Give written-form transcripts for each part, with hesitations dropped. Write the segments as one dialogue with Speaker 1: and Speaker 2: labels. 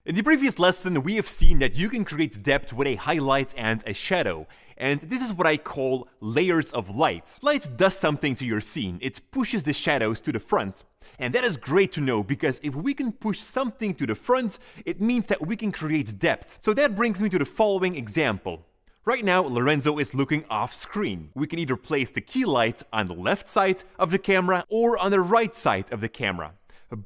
Speaker 1: In the previous lesson, we have seen that you can create depth with a highlight and a shadow. And this is what I call layers of light. Light does something to your scene. It pushes the shadows to the front. And that is great to know, because if we can push something to the front, it means that we can create depth. So that brings me to the following example. Right now, Lorenzo is looking off screen. We can either place the key light on the left side of the camera or on the right side of the camera.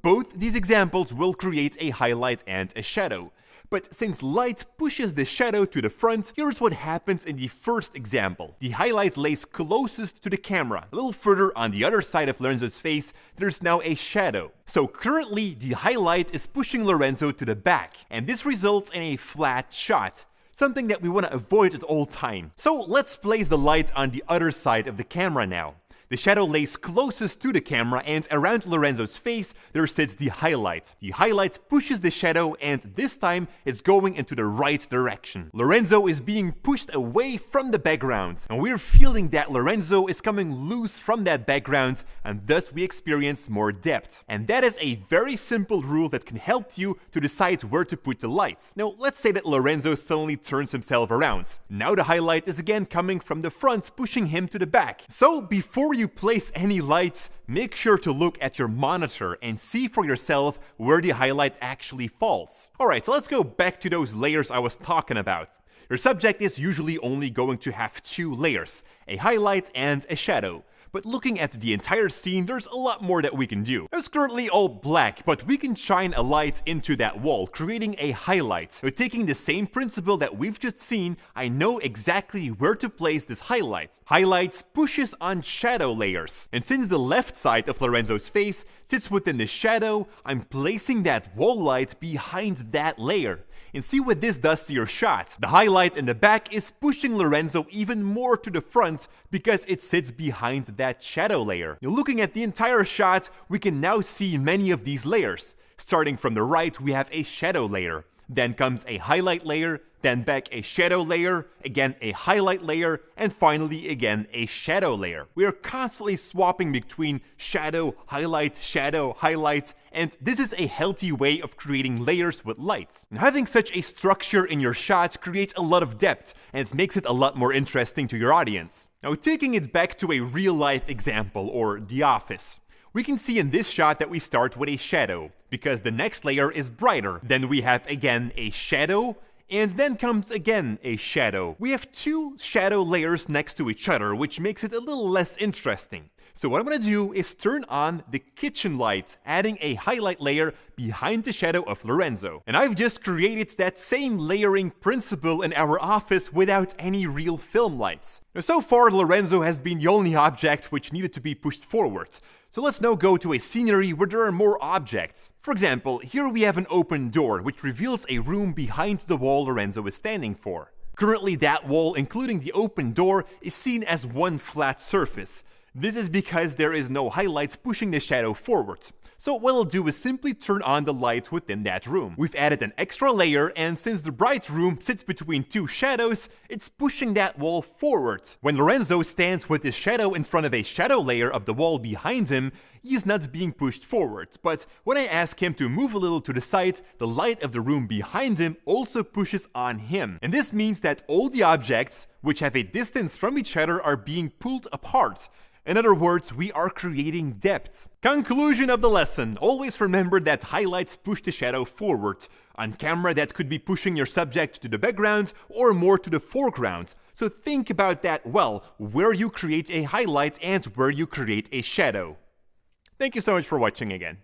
Speaker 1: Both these examples will create a highlight and a shadow. But since light pushes the shadow to the front, here's what happens in the first example. The highlight lays closest to the camera. A little further on the other side of Lorenzo's face, there's now a shadow. So currently, the highlight is pushing Lorenzo to the back, and this results in a flat shot. Something that we want to avoid at all times. So let's place the light on the other side of the camera now. The shadow lays closest to the camera, and around Lorenzo's face there sits the highlight. The highlight pushes the shadow, and this time it's going into the right direction. Lorenzo is being pushed away from the background, and we're feeling that Lorenzo is coming loose from that background, and thus we experience more depth. And that is a very simple rule that can help you to decide where to put the lights. Now let's say that Lorenzo suddenly turns himself around. Now the highlight is again coming from the front, pushing him to the back. So before you place any lights, make sure to look at your monitor and see for yourself where the highlight actually falls. Alright, so let's go back to those layers I was talking about. Your subject is usually only going to have two layers, a highlight and a shadow. But looking at the entire scene, there's a lot more that we can do. It's currently all black, but we can shine a light into that wall, creating a highlight. So taking the same principle that we've just seen, I know exactly where to place this highlight. Highlights pushes on shadow layers. And since the left side of Lorenzo's face sits within the shadow, I'm placing that wall light behind that layer. And see what this does to your shot. The highlight in the back is pushing Lorenzo even more to the front because it sits behind that shadow layer. Now, looking at the entire shot, we can now see many of these layers. Starting from the right, we have a shadow layer. Then comes a highlight layer, then back a shadow layer, again a highlight layer, and finally again a shadow layer. We are constantly swapping between shadow, highlights, and this is a healthy way of creating layers with lights. And having such a structure in your shot creates a lot of depth, and it makes it a lot more interesting to your audience. Now, taking it back to a real-life example, or The Office. We can see in this shot that we start with a shadow, because the next layer is brighter. Then we have again a shadow, and then comes again a shadow. We have two shadow layers next to each other, which makes it a little less interesting. So what I'm gonna do is turn on the kitchen light, adding a highlight layer behind the shadow of Lorenzo. And I've just created that same layering principle in our office without any real film lights. Now, so far, Lorenzo has been the only object which needed to be pushed forward. So let's now go to a scenery where there are more objects. For example, here we have an open door, which reveals a room behind the wall Lorenzo is standing for. Currently, that wall, including the open door, is seen as one flat surface. This is because there is no highlights pushing the shadow forward. So what I'll do is simply turn on the light within that room. We've added an extra layer, and since the bright room sits between two shadows, it's pushing that wall forward. When Lorenzo stands with his shadow in front of a shadow layer of the wall behind him, he is not being pushed forward. But when I ask him to move a little to the side, the light of the room behind him also pushes on him. And this means that all the objects, which have a distance from each other, are being pulled apart. In other words, we are creating depth. Conclusion of the lesson. Always remember that highlights push the shadow forward. On camera, that could be pushing your subject to the background or more to the foreground. So think about that well, where you create a highlight and where you create a shadow. Thank you so much for watching again.